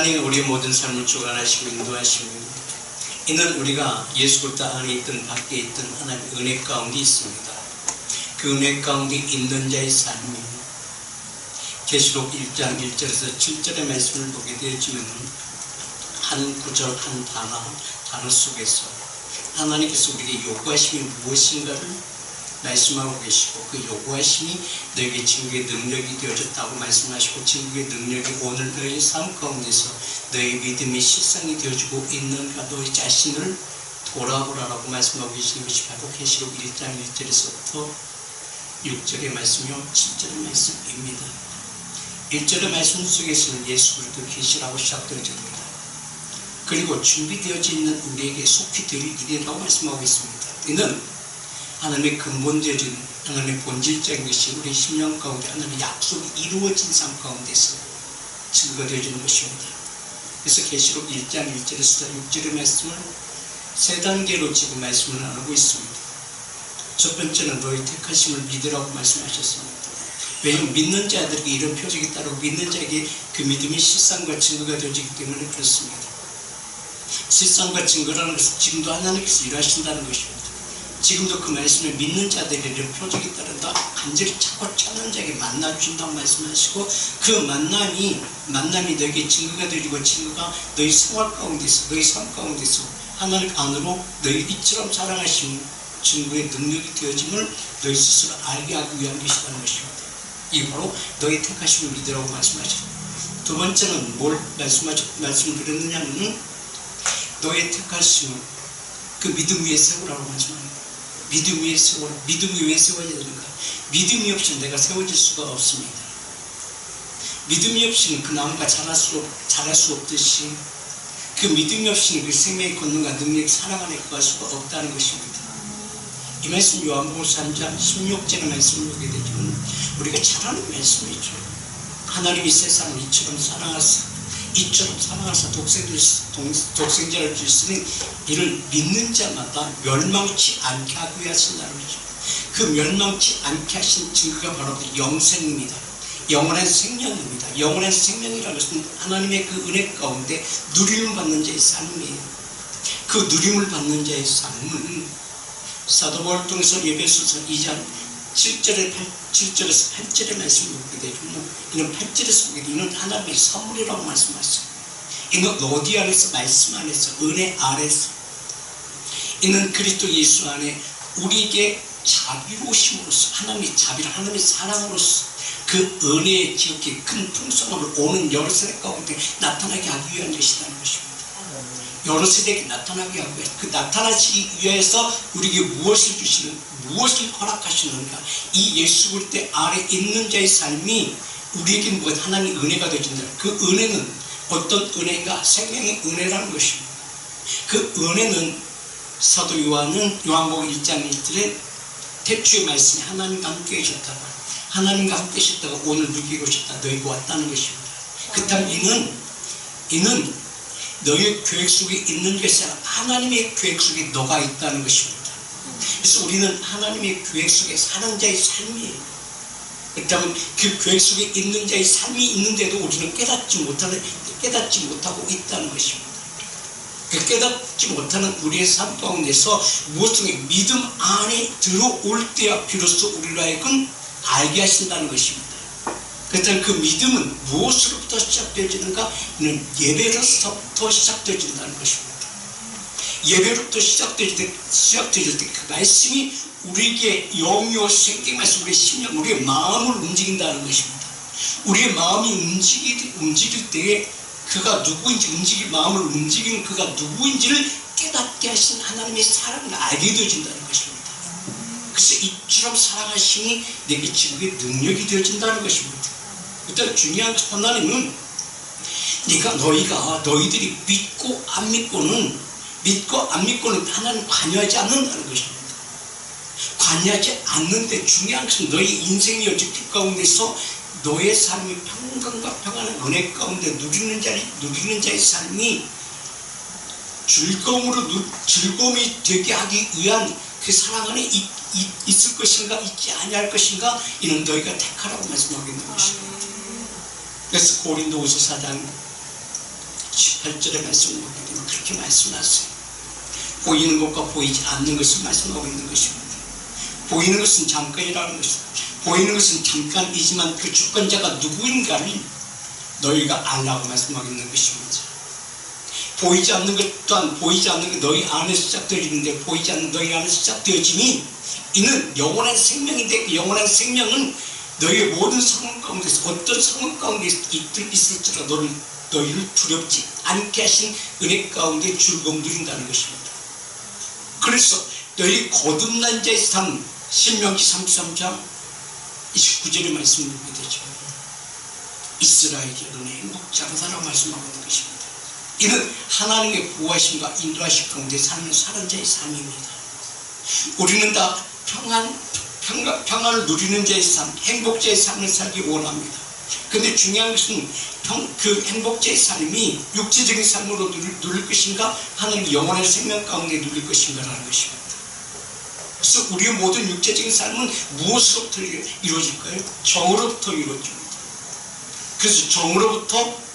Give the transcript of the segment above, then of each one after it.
하나님이 우리의 모든 삶을 주관하시고 인도하시고 이는 우리가 예수 그리스도 안에 있든 밖에 있든 하나님의 은혜 가운데 있습니다. 그 은혜 가운데 있는 자의 삶이 계시록 1장 1절에서 7절의 말씀을 보게 되어지면 한 구절 한 단어 속에서 하나님께서 우리에게 요구하심이 무엇인가를 말씀하고 계시고 그 요구하심이 너에게 증거의 능력이 되어졌다고 말씀하시고 증거의 능력이 오늘 너의 삶 가운데서 너의 믿음의 실상이 되어지고 있는가 너의 자신을 돌아보라라고 말씀하고 계시는 것이 바로 계시록 1장 1절에서부터 6절의 말씀이요 7절의 말씀입니다. 1절의 말씀 속에서는 예수 그리스도 계시라고 시작되어집니다. 그리고 준비되어져 있는 우리에게 속히 드릴 일이라고 말씀하고 있습니다. 이는 하나님의 근본되어진 하나님의 본질적인 것이 우리 심령 가운데 하나님의 약속이 이루어진 삶 가운데서 증거가 되어지는 것입니다. 그래서 계시록 1장 1절에서 6절의 말씀을 세 단계로 지금 말씀을 나누고 있습니다. 첫 번째는 너희 택하심을 믿으라고 말씀하셨습니다. 왜냐하면 믿는 자들에게 이런 표적이 따르고 믿는 자에게 그 믿음의 실상과 증거가 되어지기 때문에 그렇습니다. 실상과 증거라는 것은 지금도 하나님께서 일하신다는 것입니다. 지금도 그 말씀을 믿는 자들에게 이런 표적이 따른다 간절히 찾는 자에게 만나주신다고 말씀하시고 그 만남이 너에게 증거가 되리고 증거가 너희 생활 가운데서 너희 삶 가운데서 하나님 안으로 너희 이처럼 사랑하신 증거의 능력이 되어짐을 너희 스스로 알게 하기 위한 것이라는 것입니다. 이게 바로 너희 택하심을 믿으라고 말씀하셨습니다. 두 번째는 뭘 말씀드렸느냐 하면 너의 택하심을 그 믿음 위에 세우라고 말씀합니다. 믿음 위에 세워라. 믿음이 왜 세워야 되는가? 믿음이 없이는 내가 세워질 수가 없습니다. 믿음이 없이는 그 나무가 자랄 수 없듯이 그 믿음이 없이는 그 생명의 권능과 능력이 사랑 안에 거할 수가 없다는 것입니다. 이 말씀 요한복음 3장 16절의 말씀을 보게 되면 우리가 잘 아는 말씀이죠. 하나님이 세상을 이처럼 사랑하사 독생자를 주시니 이를 믿는 자마다 멸망치 않게 하기 위하신다는 거죠. 그 멸망치 않게 하신 증거가 바로 영생입니다. 영원한 생명입니다. 영원한 생명이라는 것은 하나님의 그 은혜 가운데 누림을 받는 자의 삶이에요. 그 누림을 받는 자의 삶은 사도 바울을 통해서 에베소서 2장 7절에서 8절의 말씀을 보게 되면 이는 8절에서 보게 되면 이는 하나님의 선물이라고 말씀하셨어요. 이는 어디 안에서? 말씀 안에서, 은혜 아래서. 이는 그리스도 예수 안에 우리에게 자비로 오심으로써 하나님의 자비를 하나님의 사랑으로서 그 은혜의 지극히 큰 풍성함을 오는 여러 세대 가운데 나타나게 하기 위한 것이라는 것입니다. 여러 세대에게 나타나게 하고 그 나타나시기 위해서 우리에게 무엇을 허락하시는가? 이 예수 그리스도 아래 있는 자의 삶이 우리에게 하나님의 은혜가 되어진다. 그 은혜는 어떤 은혜인가? 생명의 은혜라는 것입니다. 그 은혜는 사도 요한은 요한복음 1장 1절에 태초의 말씀이 하나님과 함께 계셨다가 하나님과 함께 계셨다가 오늘 누구에게 오셨다 너에게 왔다는 것입니다. 그렇다면 이는 너의 계획 속에 있는 것이 아니라 하나님의 계획 속에 너가 있다는 것입니다. 그래서 우리는 하나님의 계획 속에 사는 자의 삶이에요. 그렇다면 그 계획 속에 있는 자의 삶이 있는데도 우리는 깨닫지 못하고 있다는 것입니다. 그 깨닫지 못하는 우리의 삶 가운데서 무엇을 믿음 안에 들어올 때야 비로소 우리로 하여금 알게 하신다는 것입니다. 그렇다면 그 믿음은 무엇으로부터 시작되어지는가? 이는 예배로부터 시작되어진다는 것입니다. 예배로부터 시작되어질 때 그 말씀이 우리에게 영이요 생기 말씀, 우리의 심령, 우리의 마음을 움직인다는 것입니다. 우리의 마음이 움직일 때에 그가 누구인지 마음을 움직이는 그가 누구인지를 깨닫게 하신 하나님의 사랑을 알게 되어진다는 것입니다. 그래서 이처럼 사랑하심이 내게 지극히 능력이 되어진다는 것입니다. 일단 중요한 것은 하나님은 너희들이 믿고 안 믿고는 하나님 관여하지 않는다는 것입니다. 관여하지 않는데 중요한 것은 너희 인생의 여직 가운데서 너의 삶이 평강과 평안한 은혜 가운데 누리는 자의 삶이 즐거움이 되게 하기 위한 그 사랑 안에 있을 것인가 있지 아니할 것인가 이는 너희가 택하라고 말씀하고 있는 것입니다. 그래서 고린도후서 4장 18절의 말씀을 보게 되면 그렇게 말씀하세요. 보이는 것과 보이지 않는 것을 말씀하고 있는 것입니다. 보이는 것은 잠깐이라는 것입니다. 보이는 것은 잠깐이지만 그 주권자가 누구인가를 너희가 알라고 말씀하고 있는 것입니다. 보이지 않는 것 또한 보이지 않는 것 너희 안에서 시작되어지는데 보이지 않는 너희 안에서 시작되어짐이 이는 영원한 생명인데 그 영원한 생명은 너희의 모든 상황 가운데서 어떤 상황 가운데 있을지라도 너희를 두렵지 않게 하신 은혜 가운데 즐거움 누린다는 것입니다. 그래서 너희 거듭난 자의 삶 신명기 33장 29절의 말씀을 보게 되죠. 이스라엘이 너네 행복자로다라고 말씀하고 있는 것입니다. 이는 하나님의 보호하심과 인도하심 가운데 사는 자의 삶입니다. 우리는 다 평안을 누리는 자의 삶, 행복자의 삶을 살기 원합니다. 그런데 중요한 것은 그 행복자의 삶이 육체적인 삶으로 누릴 것인가 하나님 영원한 생명 가운데 누릴 것인가라는 것입니다. 그래서 우리의 모든 육체적인 삶은 무엇으로부터 이루어질까요? 정으로부터 이루어집니다. 그래서 정으로부터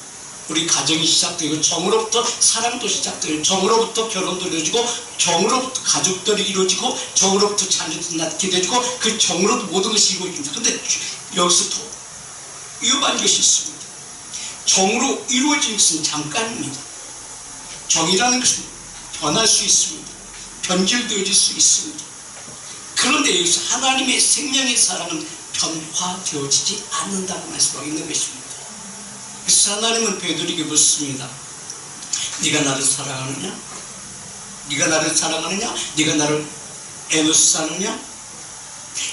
우리 가정이 시작되고 정으로부터 사랑도 시작되고 정으로부터 결혼도 이루어지고 정으로부터 가족들이 이루어지고 정으로부터 자녀도 낳게 되고 그 정으로부터 모든 것이 이루어집니다. 그런데 여기서 더 위험한 것이 있습니다. 정으로 이루어진 것은 잠깐입니다. 정이라는 것은 변할 수 있습니다. 변질되어질 수 있습니다. 그런데 여기서 하나님의 생명의 사랑은 변화되어지지 않는다고 말씀하고 있는 것입니다. 그래서 하나님은 베드로에게 묻습니다. 네가 나를 사랑하느냐? 네가 나를 사랑하느냐? 네가 나를 에노스하느냐?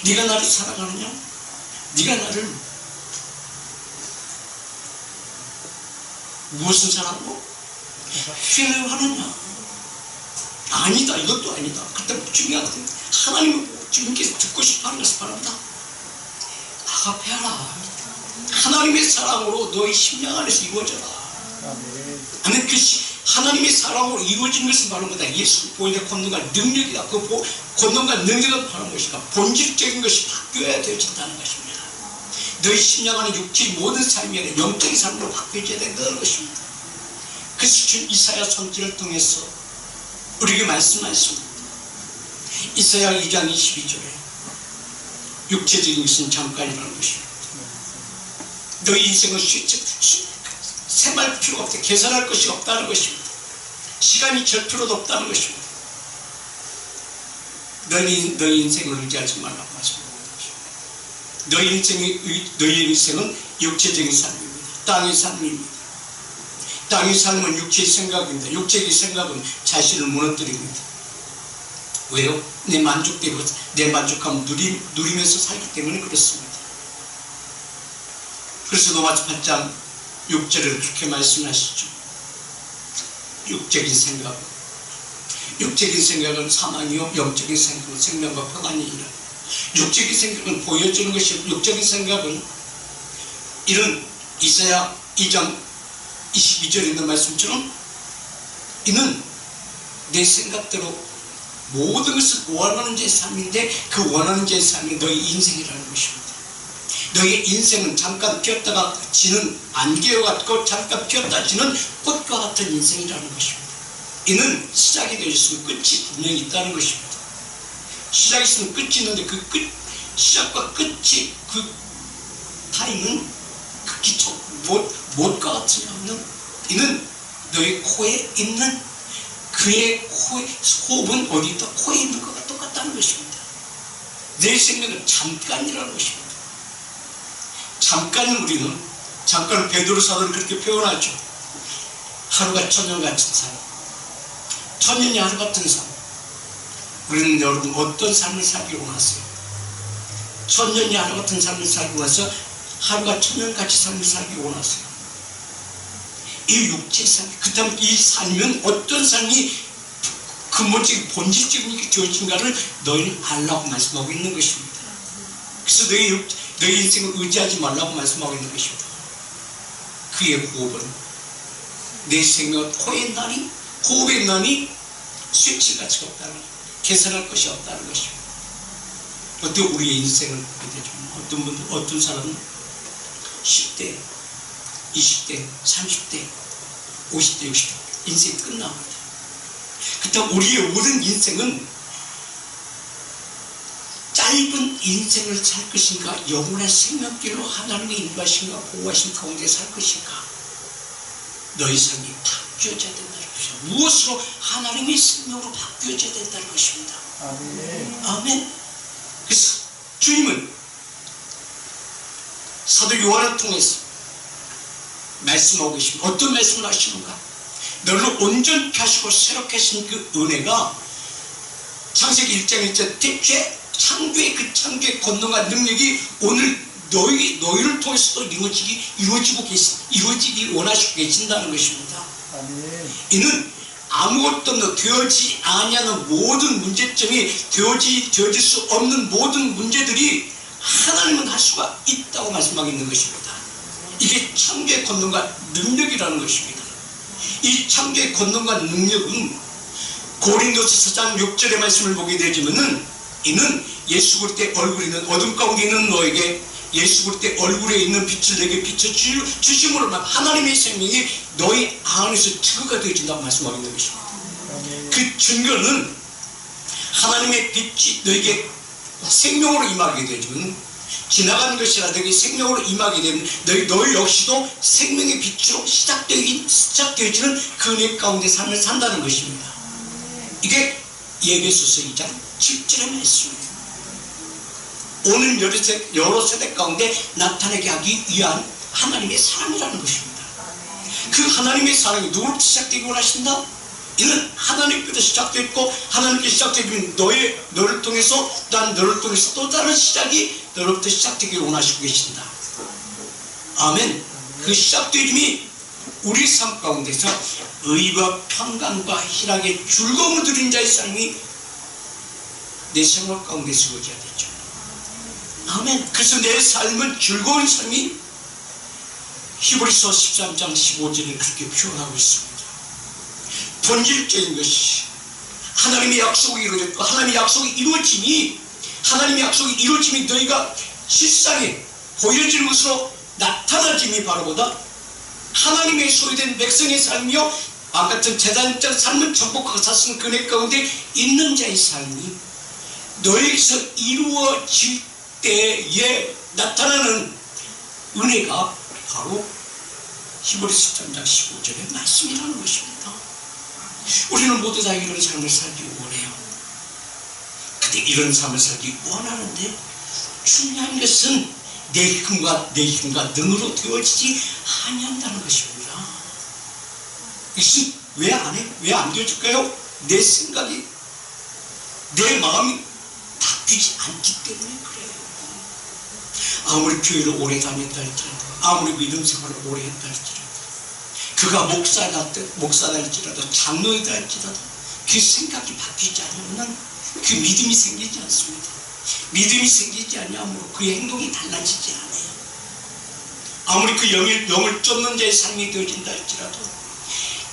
네가 나를 사랑하느냐? 네가 나를 무엇을 사랑하고? 신뢰하느냐? 아니다. 이것도 아니다. 그때 중요한 것은 하나님은 주님께서 듣고 싶어하는 것을 바랍니다. 아가페하라. 하나님의 사랑으로 너의 심령 안에서 이루어져라. 아멘. 그 하나님의 사랑으로 이루어진 것은 바로 뭐다? 예수 보혈의 권능과 능력이다. 그 권능과 능력은 바로 무엇인가? 본질적인 것이 바뀌어야 되어진다는 것입니다. 너희 심령 안에 육체의 모든 삶이 아니라 영적인 삶으로 바뀌어져야 된다는 것입니다. 그래서 주 이사야 선지를 통해서 우리에게 말씀하십니다. 이사야 2장 22절에 육체적인 것은 잠깐이라는 것입니다. 너희 인생은 셈할 필요가 없다. 계산할 것이 없다는 것입니다. 시간이 절 필요도 없다는 것입니다. 너희 인생을 의지하지 말라고 말씀하고 있는 것입니다. 너희 인생은 육체적인 삶입니다. 땅의 삶입니다. 땅의 삶은 육체의 생각입니다. 육체의 생각은 자신을 무너뜨립니다. 왜요? 내 만족대로 내 만족함을 누리면서 살기 때문에 그렇습니다. 그래서 로마서 8장 6절에 그렇게 말씀하시죠. 육적인 생각은 사망이요 영적인 생각은 생명과 평안이니라. 육적인 생각은 보여주는 것이고 육적인 생각은 이런 이사야 2장 22절에 있는 말씀처럼 이는 내 생각대로 모든 것을 원하는 자의 삶인데 그 원하는 자의 삶이 너희 인생이라는 것입니다. 너희의 인생은 잠깐 피었다가 지는 안개와 같고 잠깐 피었다 지는 꽃과 같은 인생이라는 것입니다. 이는 시작이 되어 있으면 끝이 분명히 있다는 것입니다. 시작이 있으면 끝이 있는데 그 시작과 끝이 그 타임은 극히 못과 같으냐 하면 이는 너희 코에 있는 그의 호흡은 어디 있다? 코에 있는 것과 똑같다는 것입니다. 내 생명은 잠깐이라는 것입니다. 잠깐 베드로사도는 그렇게 표현하죠. 하루가 천년 같은 삶. 천년이 하루 같은 삶. 우리는 여러분 어떤 삶을 살기 원하세요? 천년이 하루 같은 삶을 살기 원해서 하루가 천년같이 삶을 살기 원하세요? 이 육체의 삶, 그 다음 이 삶은 어떤 삶이 근본적인 본질적인 게 되어진가를 너희는 알라고 말씀하고 있는 것입니다. 그래서 너희 인생을 의지하지 말라고 말씀하고 있는 것입니다. 그의 호흡은 내 생명은 호흡의 난이 수치할 가치가 없다는 것입니다. 계산할 것이 없다는 것입니다. 어때 우리의 인생을 보게 되죠. 어떤 사람은 10대, 20대, 30대 50대 60대 인생이 끝납니다. 그렇다면 우리의 모든 인생은 짧은 인생을 살 것인가, 영원한 생명길로 하나님의 인도하심과 보호하심 가운데 살 것인가. 너희 삶이 바뀌어져야 된다는 것입니다. 무엇으로? 하나님의 생명으로 바뀌어져야 된다는 것입니다. 아멘. 아멘. 그래서 주님은 사도 요한을 통해서 말씀하고 계십니다. 어떤 말씀을 하시는가? 너를 온전케 하시고 새롭게 하신 그 은혜가 창세기 1장 1절 대체 창조의 그 창조의 권능과 능력이 오늘 너희를 통해서도 이루어지기 원하시고 계신다는 것입니다. 아멘. 이는 아무것도 없는 되어지지 아니하는 모든 문제점이 되어질 수 없는 모든 문제들이 하나님은 할 수가 있다고 말씀하고 있는 것입니다. 이게 창조의 권능과 능력이라는 것입니다. 이 창조의 권능과 능력은 고린도서 4장 6절의 말씀을 보게 되지만은 이는 예수 그리스도의 얼굴에 있는 어둠 가운데 있는 너에게 예수 그리스도의 얼굴에 있는 빛을 내게 비춰주심으로 하나님의 생명이 너희 안에서 증거가 되어진다고 말씀하고 있는 것입니다. 그 증거는 하나님의 빛이 너에게 생명으로 임하게 되지만 지나가는 것이라 너에게 생명으로 임하게 되면 너희 역시도 생명의 빛으로 시작되어지는 그 은혜 가운데 삶을 산다는 것입니다. 이게 에베소서 2장 7절의 말씀이에요. 오늘 여러 세대 가운데 나타나게 하기 위한 하나님의 사랑이라는 것입니다. 그 하나님의 사랑이 누구로부터 시작되기 원하신다? 이는 하나님께서 시작됐고 하나님께 시작되면 너를 통해서 또한 너를 통해서 또 다른 시작이 너로부터 시작되기를 원하시고 계신다. 아멘. 그 시작됨이 우리 삶 가운데서 의와 평강과 희락의 즐거움을 누린 자의 삶이 내 생활 가운데 이루어져야 되죠. 아멘. 그래서 내 삶은 즐거운 삶이 히브리서 13장 15절에 그렇게 표현하고 있습니다. 본질적인 것이 하나님의 약속이 이루어졌고 하나님의 약속이 이루어짐이 너희가 실상에 보여지는 것으로 나타나짐이 바로보다 하나님의 소유된 백성의 삶이요 아까처럼 제자적 삶은 정복하고 샀은 그네 가운데 있는 자의 삶이 너에게서 이루어질 때에 나타나는 은혜가 바로 히브리서 13장 15절의 말씀이라는 것입니다. 우리는 모두 다 이런 삶을 살기 원해요. 근데 이런 삶을 살기 원하는데 중요한 것은 내 힘과 능으로 되어지지 아니한다는 것입니다. 이것은 왜 안 해? 왜 안 되어질까요? 내 생각이 내 마음이 바뀌지 않기 때문에 그래요. 아무리 교회를 오래 다녔다 할지라도 아무리 믿음 생활을 오래 했다 할지라도 그가 목사다 할지라도 장로이다 할지라도 그 생각이 바뀌지 않으면 그 믿음이 생기지 않습니다. 믿음이 생기지 않으므로 그의 행동이 달라지지 않아요. 아무리 그 영을 쫓는 자의 삶이 되어진다 할지라도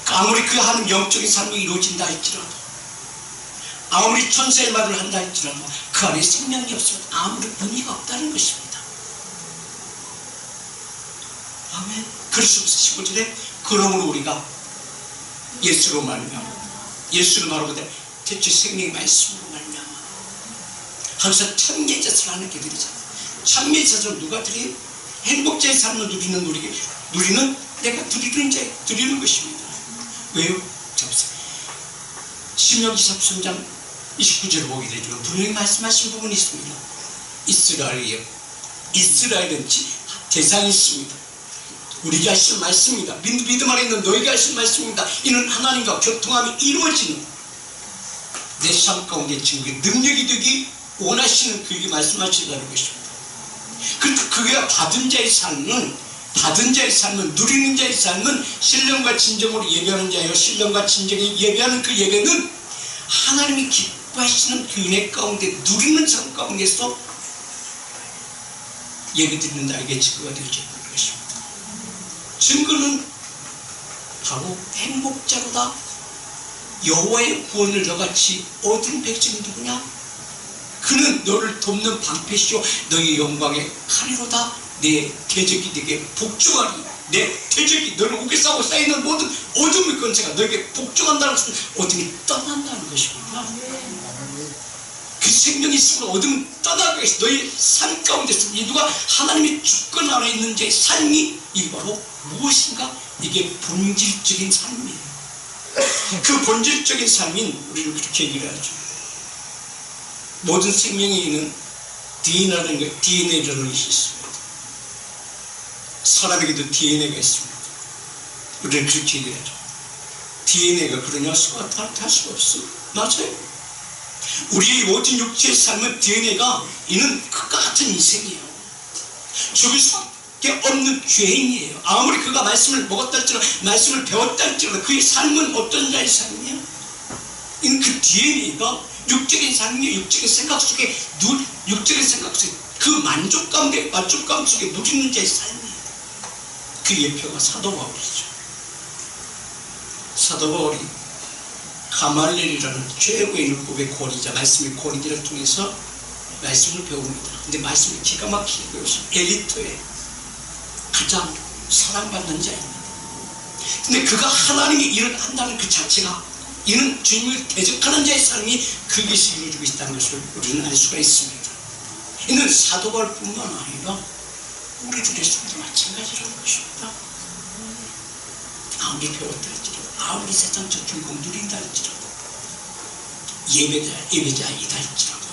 아무리 그 하는 영적인 삶이 이루어진다 할지라도 아무리 천사의 말을 한다 할지라도 그 안에 생명이 없으면 아무런 의미가 없다는 것입니다. 아멘. 그래서 15절에 그러므로 우리가 예수로 말미암아 예수를 바라보되 대체 생명의 말씀으로 말미암아 항상 참미의 젖을 하나님께 드리잖아. 참미의 젖을 누가 드려요? 행복자의 삶을 누리는 내가 드리는 것입니다. 왜요? 잡으세요. 신명기 13장 29절을 보게 되지만 분명히 말씀하신 부분이 있습니다. 이스라엘은 대상이 있습니다. 우리가 하시는 말씀입니다. 믿음 안에 있는 너희가 하시는 말씀입니다. 이는 하나님과 교통함이 이루어지는 내 삶 가운데 지금 능력이 되기 원하시는 그에게 말씀하신다는 것입니다. 그러니까 그가 받은 자의 삶은 누리는 자의 삶은 신령과 진정으로 예배하는 자예요. 신령과 진정에 예배하는 그 예배는 하나님이 기뻐하시는 그 은혜 가운데 누리는 삶 가운데서 예배드리는 나에게 증거가 되어져 있는 것입니다. 증거는 바로 행복자로다. 여호와의 구원을 너같이 얻은 백성이 누구냐? 그는 너를 돕는 방패시오 너희 영광의 칼이로다. 내 대적이 네게 복종하리. 내 대적이 너를 우겨싸고 쌓이는 모든 어둠의 권세가 너에게 복종한다는 것은 어둠이 떠난다는 것입니다. 그 생명이 있으므로 어둠은 떠나고 있어. 너의 삶 가운데서 누가 하나님의 주권 안에 있는 자의 삶이 이게 바로 무엇인가? 이게 본질적인 삶이에요. 그 본질적인 삶인 우리를 그렇게 얘기를 하죠. 모든 생명에 있는 DNA라는 것이 있습니다. 사람에게도 DNA가 있습니다. 우리는 그렇게 얘기하죠. DNA가 그러냐? 할 수가 없어. 맞아요. 우리의 모든 육체의 삶은 DNA가 이는 그가 같은 인생이에요. 죽을 수밖에 없는 죄인이에요. 아무리 그가 말씀을 먹었다 할지라도 말씀을 배웠다 할지라도 그의 삶은 어떤 자의 삶이에요? 이는 그 DNA가 육적인 삶이에요. 육적인 생각 속에 그 만족감 속에 누리는 자의 삶이에요. 그 예표가 사도 바울이죠. 사도 바울이 가말리엘이라는 최고의 율법의 권위자, 말씀의 권위자를 통해서 말씀을 배웁니다. 근데 말씀이 기가 막히게 배우시 엘리트의 가장 사랑받는 자입니다. 근데 그가 하나님의 일을 한다는 그 자체가 이는 주님을 대적하는 자의 삶이 그것이 이루어지고 있다는 것을 우리는 알 수가 있습니다. 이는 사도 바울뿐만 아니라 우리들의 삶도 마찬가지라는 것입니다. 아무리 배웠다 할지라도 아무리 세상적 즐거움 누린다 할지라도 예배자이다 할지라도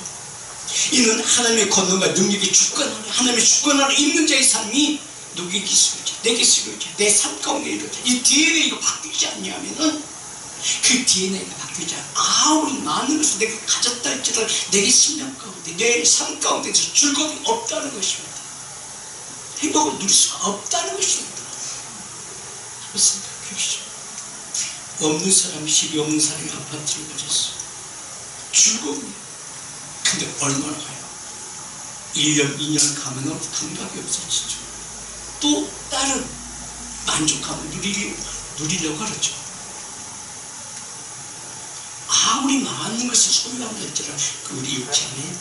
이는 하나님의 권능과 능력의 주권 안에 하나님의 주권 안에 있는 자의 삶이 누구에게 이루어져 내게 이루어져 내 삶 가운데 이루어져 이 DNA가 바뀌지 않냐면은 그 DNA가 바뀌지 않아 아무리 많은 것을 내가 가졌다 할지라도 내게 심령 가운데 내 삶 가운데서 즐거움이 없다는 것입니다. 행복을 누릴 수가 없다는 것입니다. 한번 생각해 보시죠. 없는 사람이 집이 없는 사람이 아파트를 가졌어. 즐거움이야. 근데 얼마나 가요? 1년, 2년 가면 감각이 없어지죠. 또 다른 만족감을 누리려고 하죠. 아무리 많은 것을 소유한다 할지라도 우리 육체 안에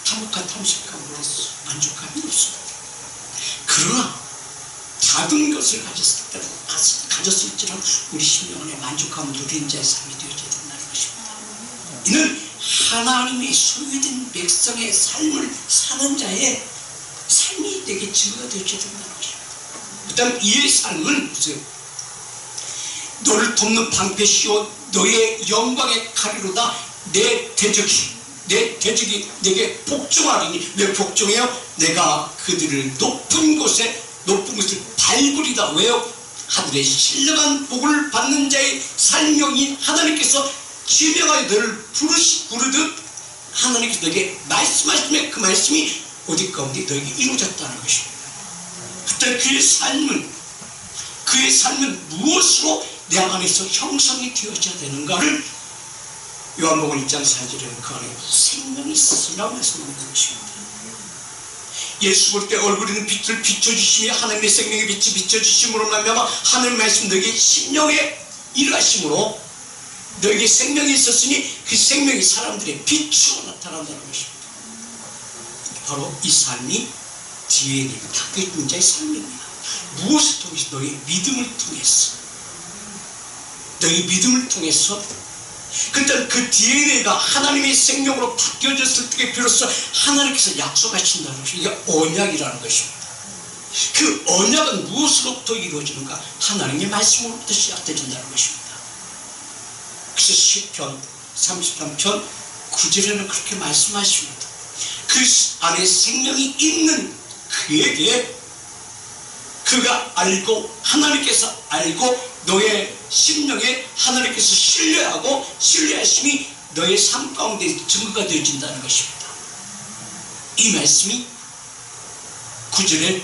탐욕과 탐식감으로서 만족감이 없습니다. 그러나 작은 것을 가졌을지라도 우리 심령 안에 만족감을 누리는 자의 삶이 되어져야 된다는 것입니다. 이는 하나님의 소유된 백성의 삶을 사는 자의 삶이 내게 증거가 되어져야 된다는 것입니다. 그 다음 이의 삶은 보세요. 너를 돕는 방패시오 너의 영광의 칼이로다. 내 대적이 내게 복종하리니 왜 복종해요? 내가 그들을 높은 곳을 밟으리다. 왜요? 하늘의 신령한 복을 받는 자의 삶명인 하나님께서 지명하여 너를 부르듯 하나님께서 너에게 말씀하시면 그 말씀이 어디 가운데 너에게 이루어졌다는 것입니다. 그때 그의 삶은 무엇으로 내 안에서 형성이 되어져야 되는가를 요한복음 1장 4절에는 그 안에 생명이 있으라고 말씀하는 것입니다. 예수 볼 때 얼굴에 있는 빛을 비춰주시며 하나님의 생명의 빛이 비춰주심으로 말미암아 하나님의 말씀 너에게 심령에 일하심으로 너에게 생명이 있었으니 그 생명이 사람들의 빛으로 나타난다는 것입니다. 바로 이 삶이 DNA가 바뀌어진 자의 삶입니다. 무엇을 통해서? 너의 믿음을 통해서 너의 믿음을 통해서 그때 그 DNA가 하나님의 생명으로 바뀌어졌을 때 비로소 하나님께서 약속하신다는 것이 이게 언약이라는 것입니다. 그 언약은 무엇으로부터 이루어지는가? 하나님의 말씀으로부터 시작되어진다는 것입니다. 그래서 시편 33편 9절에는 그렇게 말씀하십니다. 그 안에 생명이 있는 그에게 그가 알고 하나님께서 알고 너의 심령에 하나님께서 신뢰하심이 너의 삶 가운데 증거가 되어진다는 것입니다. 이 말씀이 9절에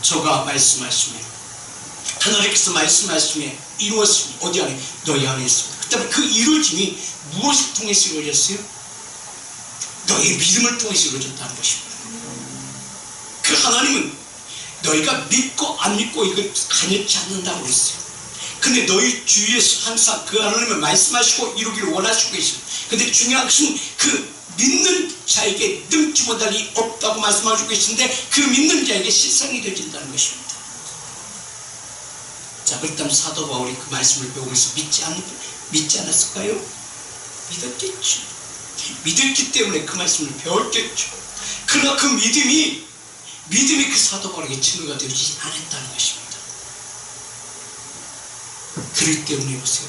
저가 말씀하시며 하나님께서 말씀하시며 이루었으니 어디 안에? 너희 안에 있습니다. 그 다음에 그 이루어짐이 무엇을 통해서 이루어졌어요? 너의 믿음을 통해서 이루어졌다는 것입니다. 그 하나님은 너희가 믿고 안 믿고 이걸 가녀지 않는다고 그랬어요. 근데 너희 주위에서 항상 그 하나님을 말씀하시고 이루기를 원하시고 계십니다. 근데 중요한 것은 그 믿는 자에게 능치 못할 이 없다고 말씀하시고 계신데 그 믿는 자에게 실상이 되어진다는 것입니다. 자, 그렇다면 사도 바울이 그 말씀을 배우면서 믿지 않았을까요? 믿었겠죠. 믿었기 때문에 그 말씀을 배웠겠죠. 그러나 그 믿음이 그 사도 바울에게 증거가 되지 않았다는 것입니다. 그렇기 때문에 보세요.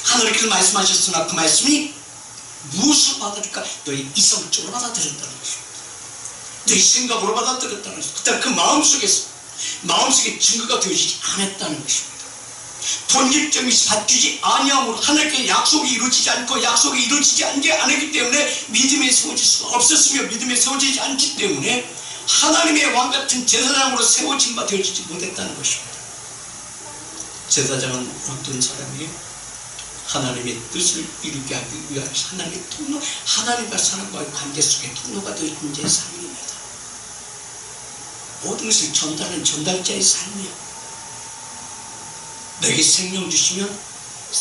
하나님께서 말씀하셨으나 그 말씀이 무엇을 받아들일까? 너희 이성적으로 받아들였다는 것입니다. 너희 생각으로 받아들였다는 것입니다. 그때 그 마음속에 증거가 되어지지 않았다는 것입니다. 본질적인 것이 바뀌지 아니함으로 하나님께 약속이 이루어지지 않고 약속이 이루어지지 않기 때문에 믿음에 세워질 수가 없었으며 믿음에 세워지지 않기 때문에 하나님의 왕같은 제사장으로 세워진 바 되어지지 못했다는 것입니다. 제사장은 어떤 사람이에요? 하나님의 뜻을 이루게 하기 위한 하나님의 통로, 하나님과 사람과의 관계 속에 통로가 되어진 자의 삶입니다. 모든 것을 전달하는 전달자의 삶이에요. 너에게 생명 주시면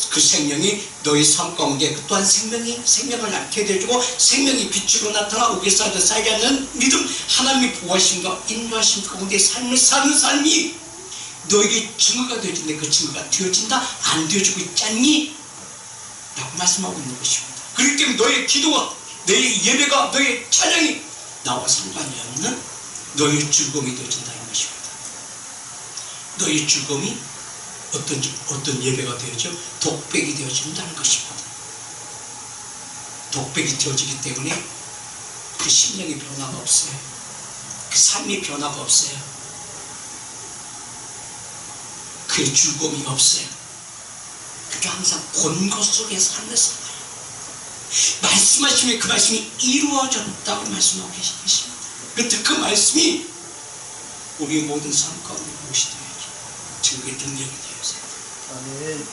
그 생명이 너의 삶 가운데 그 또한 생명을 낳게 되어주고 생명이 빛으로 나타나 우겨서 쌓이지 않는 믿음, 하나님의 보호하심과 인도하심 가운데 삶을 사는 삶이 너에게 증거가 되어진데 그 증거가 되어진다? 안 되어지고 있지 않니? 라고 말씀하고 있는 것입니다. 그렇기 때문에 너의 기도가, 너의 예배가, 너의 찬양이 나와 상관이 없는 너의 즐거움이 되어진다는 것입니다. 너의 즐거움이 어떤 예배가 되어져? 독백이 되어진다는 것입니다. 독백이 되어지기 때문에 그 심령의 변화가 없어요. 그 삶의 변화가 없어요. 그 즐거움이 없어요. 그게 항상 본것 속에 삶을 살아요. 말씀하시면 그 말씀이 이루어졌다고 말씀하고 계십니다. 그런데 그 말씀이 우리 모든 삶 가운데 무엇이 되어야죠? 증거의 능력이 되어서요. 아멘.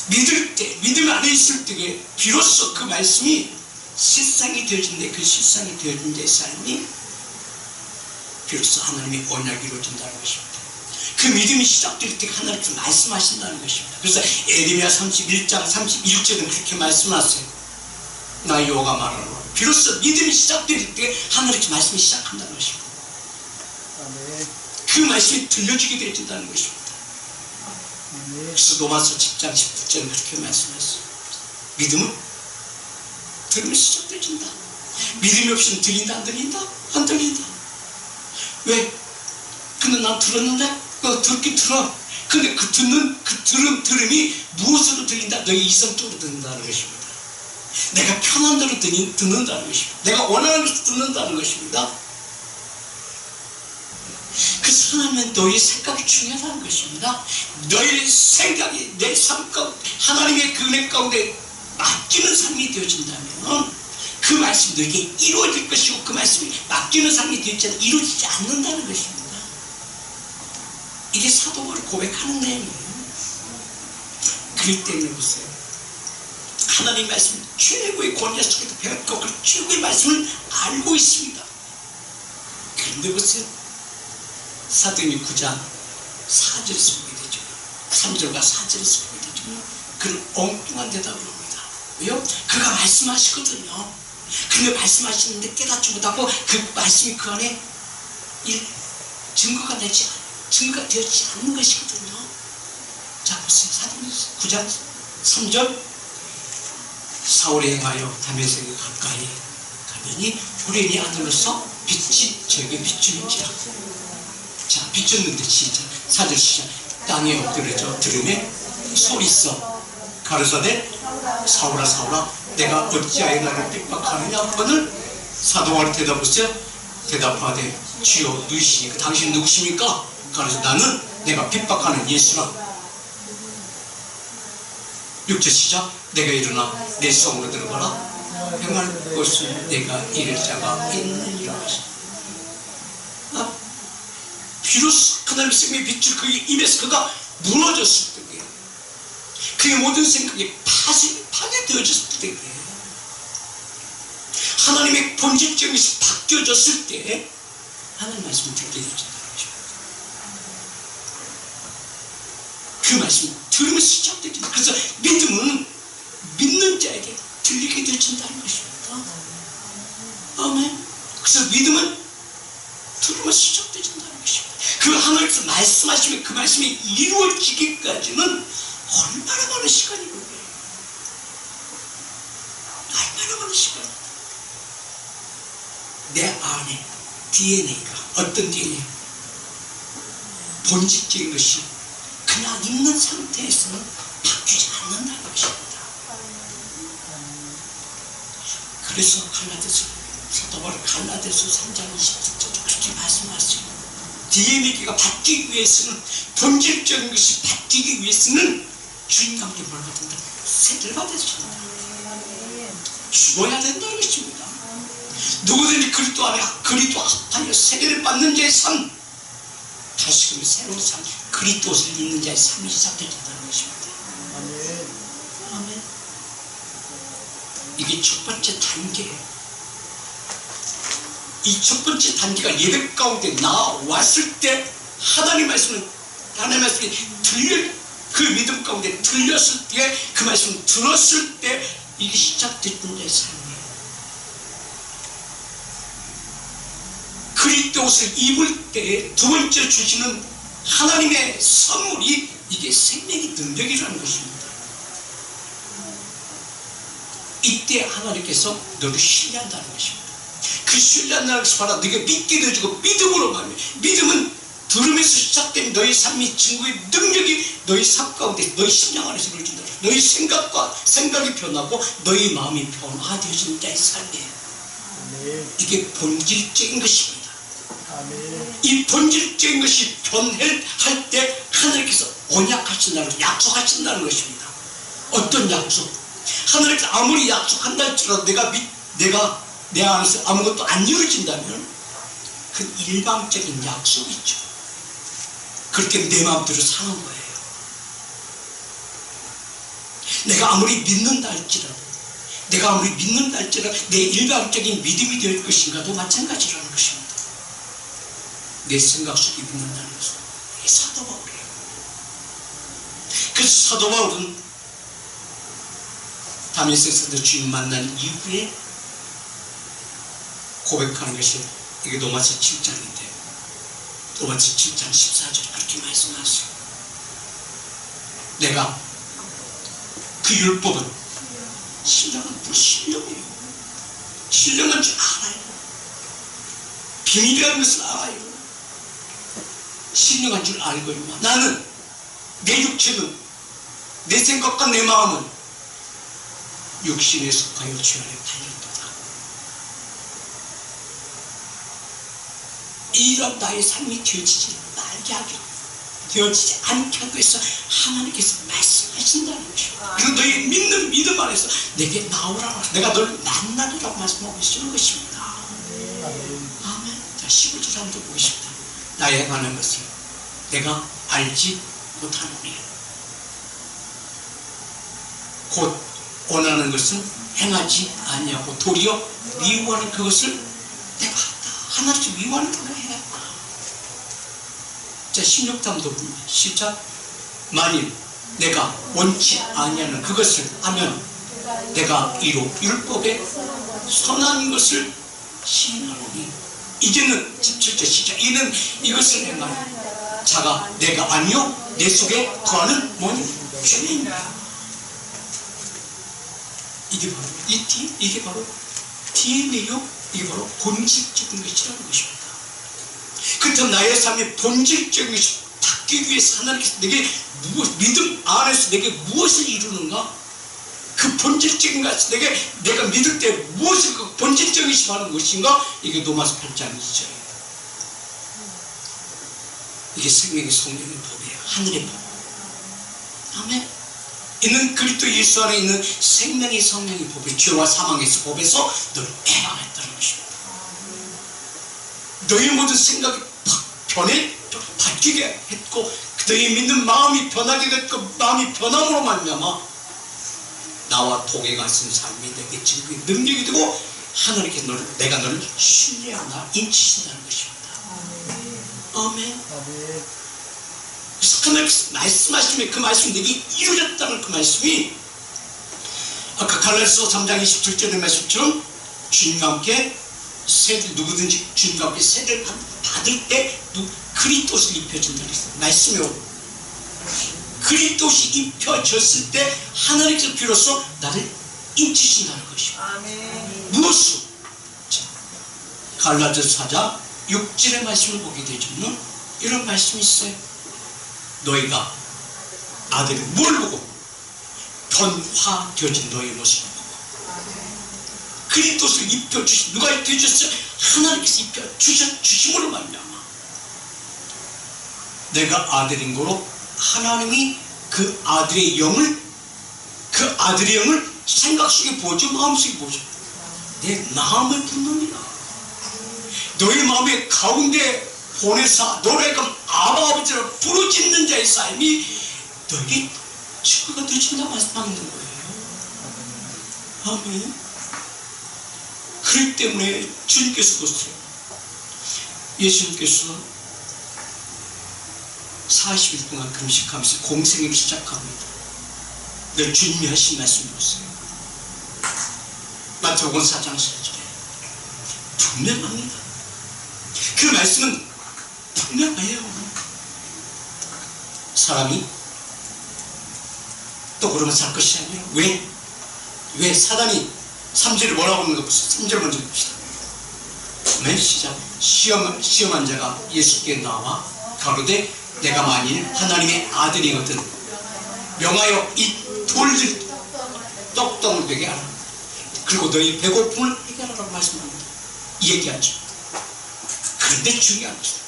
믿을 때, 믿음 안에 있을 때에 비로소 그 말씀이 실상이 되어진데 그 실상이 되어진 자의 삶이 비로소 하나님의 언약이 이루어진다는 것입니다. 그 믿음이 시작될 때 하나님께서 말씀하신다는 것입니다. 그래서 에레미야 31장 31절은 그렇게 말씀하세요. 나 여호와가 말하노라. 비로소 믿음이 시작될 때 하나님께서 말씀이 시작한다는 것입니다. 아멘. 그 말씀이 들려주게 되어진다는 것입니다. 아멘. 그래서 로마서 10장 19절은 그렇게 말씀했어요. 믿음은 들으면 시작되어진다. 믿음이 없이는 들린다 안 들린다? 안 들린다. 왜? 근데 난 들었는데? 듣긴 들어. 근데 그 들음이 무엇으로 들린다? 너의 이성적으로 듣는다는 것입니다. 내가 편한 대로 듣는다는 것입니다. 내가 원하는 것을 듣는다는 것입니다. 그래서 하나님은 너의 생각이 중요하다는 것입니다. 너의 생각이 내 삶 가운데 하나님의 그 은혜 가운데 맡기는 삶이 되어진다면 그 말씀이 너에게 이루어질 것이고 그 말씀이 맡기는 삶이 되어지지 않으면 이루어지지 않는다는 것입니다. 이게 사도 바울이 고백하는 내용이에요. 그렇기 때문에 보세요. 하나님 말씀 최고의 권위 속에서 배웠고 그 최고의 말씀을 알고 있습니다. 그런데 보세요. 사도행전 9장 4절에서 보게 되죠. 3절과 4절에서 보게 되죠. 그런 엉뚱한 대답을 합니다. 왜요? 그가 말씀하시거든요. 근데 말씀하시는데 깨닫지 못하고 그 말씀이 그 안에 증거가 되어지지 않는 것이거든요. 자, 보세요. 사도행전 9장 3절 사울이 행하여 다메섹에 가까이 가더니 불의의 아들로서 빛이 저에게 비추는지라. 자, 비췄는데 진짜 4절 시작. 땅에 엎드려져 들음에 소리써 가르사대 사울아 사울아 내가 어찌하여 나를 핍박하느냐 하거늘 사도 바울이 대답하되 주여 누구시니까 당신 누구십니까? 그래서 나는 내가 핍박하는 예수라. 6절 시작. 내가 일어나 내 성으로 들어가라. 행할 것을 내가 이를 자가 있느니라. 비로소 하나님의 생명의 빛을 그의 입에서 그가 무너졌을 때에 그의 모든 생각이 파괴되어졌을 때에 하나님의 본질적인 것이 바뀌어졌을 때에 하나님 말씀을 듣게 되어진다는 것입니다. 그 말씀을 들으면서 시작되죠. 그래서 믿음은 믿는 자에게 들리게 되어진다는 것입니다. 아멘. 그래서 믿음은 들으면 시작되어진다는 것입니다. 그 하나님께서 말씀하시면 그 말씀이 이루어지기까지는 얼마나 많은 시간이 걸려요. 얼마나 많은 시간. 내 안에 DNA가 어떤 DNA? 본질적인 것이 그냥 있는 상태에서는 바뀌지 않는다는 것입니다. 그래서 사도 바울이 갈라디아서 3장 27절 그렇게 말씀하시고 DNA가 바뀌기 위해서는 본질적인 것이 바뀌기 위해서는 주인감게 뭐가 된다? 세대를 받아야 된다. 죽어야 된다는 것입니다. 누구든지 그리스도 안에 그리스도 합하여 세대를 받는 자의 삶, 다시금 새로운 삶, 그리스도를 믿는 자의 삶이 시작되어진다는 것입니다. 아멘. 이게 첫 번째 단계예요. 이 첫 번째 단계가 예배 가운데 나왔을 때 하나님 말씀이 그 믿음 가운데 들렸을 때 그 말씀을 들었을 때 이게 시작됐던 자의 삶이에요. 그리스도 옷을 입을 때 두 번째 주시는 하나님의 선물이 이게 생명의 능력이라는 것입니다. 이때 하나님께서 너를 신뢰한다는 것입니다. 그 신뢰한다는 것이 바로 네가 믿게 되어지고 믿음으로 말해. 믿음은 들음에서 시작된 너의 삶이 증거의 능력이 너의 삶 가운데 너의 심령 안에서 이루어진다. 너의 생각이 변하고 너의 마음이 변화되어지는 자의 삶이에요. 이게 본질적인 것입니다. 이 본질적인 것이 변할 때 하나님께서 언약하신다는 약속하신다는 것입니다. 어떤 약속? 하나님께서 아무리 약속한다 할지라도 내가 내 안에서 아무것도 안 이루어진다면 그 일방적인 약속이죠. 그렇게 내 마음대로 사는 거예요. 내가 아무리 믿는다 할지라도 내 일방적인 믿음이 될 것인가도 마찬가지라는 것입니다. 내 생각 속에 믿는다는 것은 이게 사도 바울이에요. 그래서 사도 바울은 다메섹에서 주님 만난 이후에 고백하는 것이 이게 로마서 7장인데 로마서 7장 14절에 그렇게 말씀하세요. 내가 그 율법은 신령한 불신령이에요. 신령한 줄 알아요. 비밀이라는 것을 알아요. 신령한 줄 알고 나는 내 육체는 내 생각과 내 마음은 육신에 속하여 죄 안에 달렸도다. 이런 나의 삶이 되어지지 않게 하기 위해서 하나님께서 말씀하신다는 것입니다. 그리고 너희 믿는 믿음 안에서 내게 나오라고 내가 널 만나리라고 말씀하고 있는 것입니다. 아멘. 자, 15절 한번 보겠습니다. 나에 관한 것을 내가 알지 못하노니 곧 원하는 것은 행하지 아니하고 도리어 미워하는 그것을 내가 한다. 하나씩 미워하는 걸 해야. 자, 16절도 보면 시작. 만일 내가 원치 아니하는 그것을 하면 내가 이로 율법에 선한 것을 시인하노니 이제는 17절 시작. 이는 이것을 행하는 자가 내가 아니요 내 속에 거하는 뭐니? 죄인이다. 이게 바로 DNA요. 이게 바로 본질적인 것이라는 것입니다. 그렇다면 나의 삶의 본질적인 것이 바뀌기 위해서 하나님께서 내게 믿음 안에서 내게 무엇을 이루는가? 그 본질적인 것이 내가 믿을 때 무엇을 그 본질적인 것이 하는 것인가? 이게 로마서 8장 2절이에요. 이게 생명의 성령의 법이에요. 하늘의 법. 아멘. 이는 그리스도 예수 안에 있는 생명의 성령의 법이 죄와 사망의 법에서 너를 해방했다는 것입니다. 너희 모든 생각이 바뀌게 했고 너희 믿는 마음이 변하게 됐고 마음이 변함으로 말미암아 나와 통해가 쓴 삶이 내게 증거의 능력이 되고 하나님께 내가 너를 신뢰하나 인치신다는 것입니다. 아멘. 그래서 하나님께서 말씀하시면 그 말씀이 내게 이루어졌다는 그 말씀이 아까 갈라디아서 3장 27절의 말씀처럼 주님과 함께 세를 누구든지 주님과 함께 세를 받을 때 그리스도를 입혀준다 그랬어요. 말씀이요. 그리스도시 입혀졌을 때 하나님께서 비로소 나를 인치신다는 것이고 무엇으로? 갈라디아서 4장 6절의 말씀을 보게 되지만 이런 말씀이 있어요. 너희가 아들이 뭘 보고? 변화되어진 너희 모습을 보고 그리스도를 입혀주신 누가 입혀주셨어요? 하나님께서 입혀주심으로 말미암아 내가 아들인 거로 하나님이 그 아들의 영을 생각 속에 부어줘 마음 속에 부어줘 내 마음을 붓느니라. 너희 마음의 가운데 보내사 너희가 아바 아버지를 부르짖는 자의 삶이 너에게 축구가 되어진다 말씀하는 거예요. 아멘. 그렇기 때문에 주님께서 보세요. 예수님께서 40일 동안 금식하면서 공생을 시작합니다. 늘 주님이 하신 말씀 보세요. 마태복음 4장 4절에 분명합니다. 그 말씀은 분명해요. 사람이 또 그러면 살 것이 아니에요. 왜 사단이 3절에 뭐라고 하는 거 보세요. 3절 먼저 봅시다. 맨 시작. 시험한 자가 예수께 나와 가로되 내가 만일 하나님의 아들이거든 명하여 이 돌들 떡덩을 되게 하라. 그리고 너희 배고픔을 해결하라고 말씀합니다. 이 얘기하죠. 그런데 중요한 것은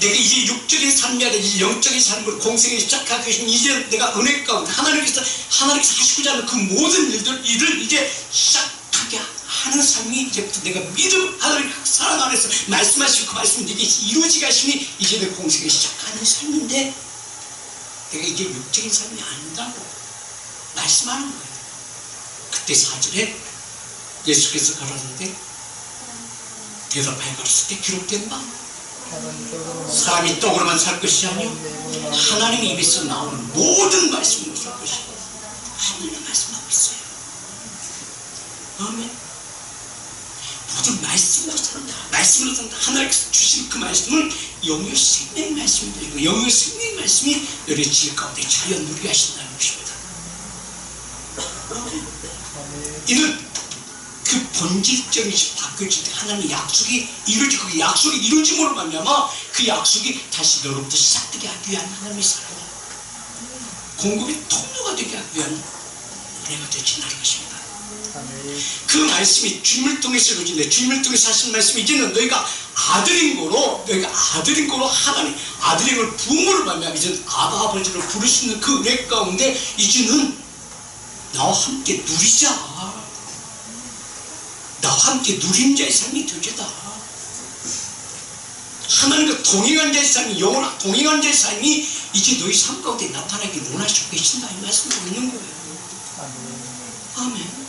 내가 이제 육적인 삶이 아니라 이제 영적인 삶으로 공생에 시작하고 계신 이제 내가 은혜 가운데 하나님께서 하시고자 하는 그 모든 일을 이제 시작하게 하는 삶이 이제부터 내가 믿음 하나님 사랑 안에서 말씀하시고 그 말씀이 내게 이루어지게 하시니 이제 내 공생에 시작하는 삶인데 내가 이게 육적인 삶이 아닌다고 말씀하는 거예요. 그때 4절에 예수께서 가라는데 대답하여 가르칠 때 기록된 바 사람이 떡으로만 살 것이 아니요 하나님의 입에서 나오는 모든 말씀으로 살 것이고 하나님의 말씀하고 있어요. 아멘. 모든 말씀으로 산다. 말씀으로 산다. 하나님께서 주신 그 말씀은 영의 생명의 말씀이고 영의 생명의 말씀이 너의 질 가운데 자연 누리게 하신다는 것입니다. 이는 그 본질적인 것이 바뀌어질 때 하나님의 약속이 이루어지고 그 약속이 이루어짐으로 말미암아 그 약속이 다시 너로부터 시작되게 하기 위한 하나님의 사랑이야. 공급의 통로가 되게 하기 위한 은혜가 되어진다는 것입니다. 그 말씀이 주님을 통해서 이루어진다. 주님을 통해서 하신 말씀이 이제는 너희가 아들인 거로 하나님 아들의 힘을 부음으로 말미암아 이제는 아바 아버지를 부를 수 있는 그 은혜 가운데 이제는 나와 함께 누리자. 나와 함께 누린 자의 삶이 되겠다. 하나님과 동행한 자의 삶이 영원한 동행한 자의 삶이 이제 너희 삶 가운데 나타나기 원하시고 계신다 이 말씀을 있는 거예요. 아멘.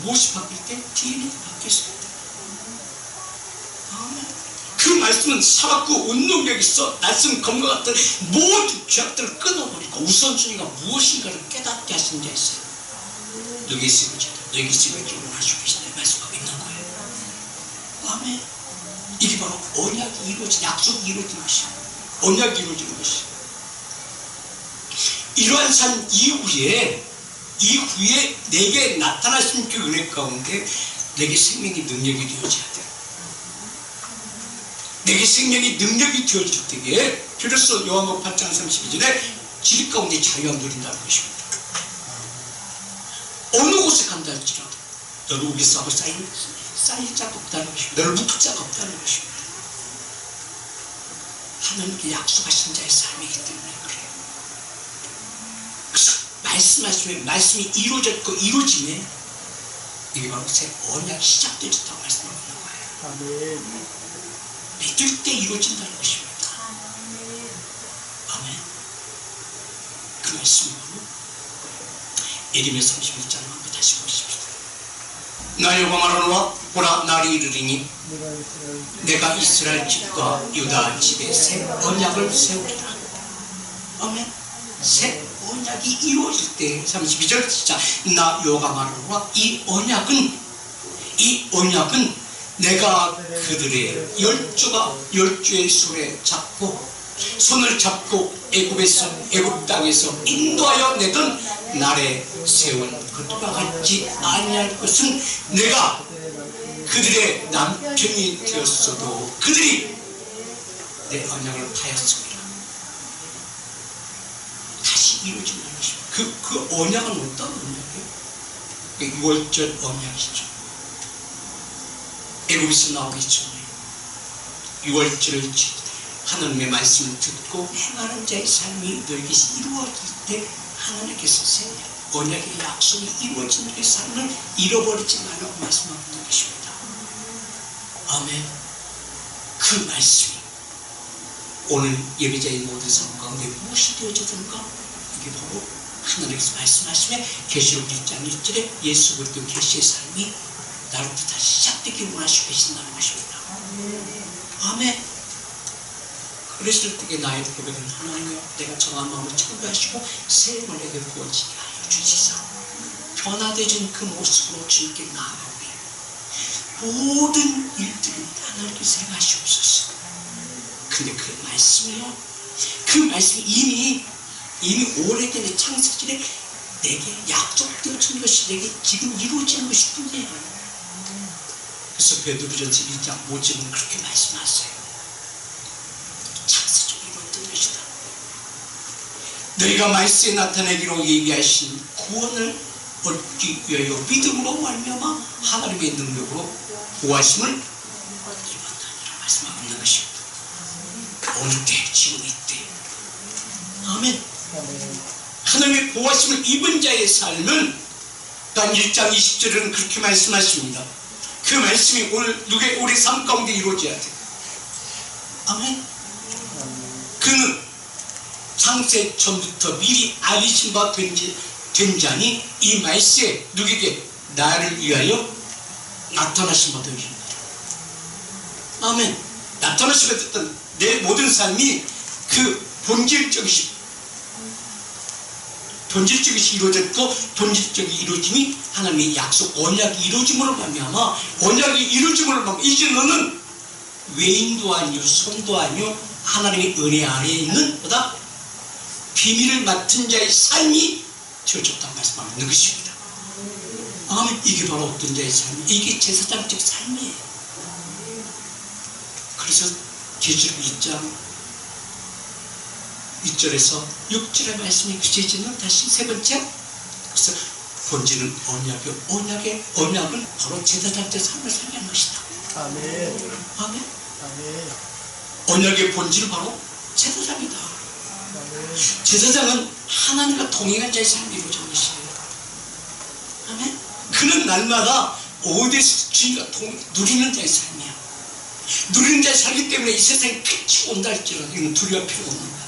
무엇이 바뀔 때? DNA가 바뀌었습니다. 아멘. 그 말씀은 살았고 운동력이 있어 날쌘 검과 같은 모든 죄악들을 끊어버리고 우선순위가 무엇인가를 깨닫게 하신 자 있어요. 너에게 쓰여지기 원하시고 계신다 이 말씀하고 있는 거예요. 아멘. 이게 바로 언약이 이루어진 약속이 이루어진 것이에요. 언약이 이루어지는 것이에요. 이러한 삶 이후에 내게 나타나신 그 은혜 가운데 내게 생명이 능력이 되어져야 돼요. 내게 생명이 능력이 되어질 때에 비로소 요한복음 8장 32절에 질 가운데 자유함 누린다는 것입니다. 어느 곳에 간다 할지라도 너를 우기 싸고 쌓일 자가 없다는 것입니다. 너를 묶을 자가 없다는 것입니다. 하나님께 약속하신 자의 삶이기 때문에 그래요. 그래서 말씀하시면 말씀이 이루어졌고 이루어지면 이게 바로 새 언약이 시작되었다고 말씀하고 있는 거예요. 믿을 때 이루어진다는 것입니다. 아멘. 그 말씀으로 예레미야 31장 한번 다시 보십시다. 나 여호와 말하노라 보라 날이 이르리니 내가 이스라엘 집과 유다 집에 새 언약을 세우리라. 아멘. 새 언약이 이루어질 때 32절 진짜 나 여호와가 말하노라 이 언약은 내가 그들의 열주의 손을 잡고 애굽 땅에서 인도하여 내던 날에 세운 것과 같지 아니할 것은 내가 그들의 남편이 되었어도 그들이 내 언약을 파였습니다. 다시 이루어진 것입니다. 그 언약은 어떤 언약이에요? 유월절 언약이죠. 애굽에서 나오기 전에 유월절을 지키고 하나님의 말씀을 듣고 행하는 자의 삶이 너에게 이루어질 때 하나님께서 언약의 약속이 이루어진 너의 삶을 잃어버리지 말라고 말씀하고 있는 것입니다. 아멘. 그 말씀이 오늘 예배자의 모든 삶 가운데 무엇이 되어지든가 이게 바로 하나님께서 말씀하시면 계시록 1장 1절에 예수 그리스도 계시의 삶이 나로부터 다시 시작되기 원하시고 계신다는 것입니다. 아멘. 그랬을 때 나의 고백은 하나님이여 내가 정한 마음을 청구하시고 새 힘을 내게 부어지게 하여 주시사 변화되진 그 모습으로 주님께 나아가오니 모든 일들을 하나님께서 행하시옵소서. 근데 그 말씀이요, 그 말씀이 이미 오래전에 창세전에 내게 약속되어진 것이 내게 지금 이루어지는 것이 뿐이에요. 그래서 베드로전서 1장 5절은 그렇게 말씀하세요. 창세전에 이루어진 것이다. 너희가 말씀에 나타내기로 얘기하신 구원을 얻기 위하여 믿음으로 말미암아 하나님의 능력으로 구하심을 입었다니라 말씀하고 있는 것입니다. 어느 때, 지금 이때. 아멘. 하나님의 보호하심을 입은 자의 삶은 단 1장 20절에는 그렇게 말씀하십니다. 그 말씀이 오늘 우리 삶 가운데 이루어져야 돼. 아멘. 그는 창세 전부터 미리 알리신 바 된 자니 이 말씀에 누구에게 나를 위하여 나타나신 바 되십니다. 아멘. 나타나신 바 됐던 내 모든 삶이 그 본질적이 이루어졌고 본질적인 이루어짐이 하나님의 약속 언약이 이루어짐으로 말미암아 언약이 이루어짐으로 말미암아 이제 너는 외인도 아니요 손도 아니요 하나님의 은혜 아래에 있는 보다 비밀을 맡은 자의 삶이 되어졌다는 말씀하고 있는 것입니다. 아멘. 이게 바로 어떤 자의 삶이 이게 제사장적 삶이에요. 그래서 계시록 2장 1절에서 6절의 말씀이 그쳐지는 다시 세 번째. 그래서 본질은 언약은 바로 제사장적 삶을 살리는 것이다. 아멘. 아멘. 아멘. 언약의 본질은 바로 제사장이다. 아멘. 제사장은 하나님과 동행한 자의 삶이 이루어진 것이에요. 아멘. 그는 날마다 오대에서 주님과 누리는 자의 삶이야. 누리는 자의 삶이기 때문에 이 세상에 빛이 온다 할지라도 이건 두려워할 필요가 없는 거야.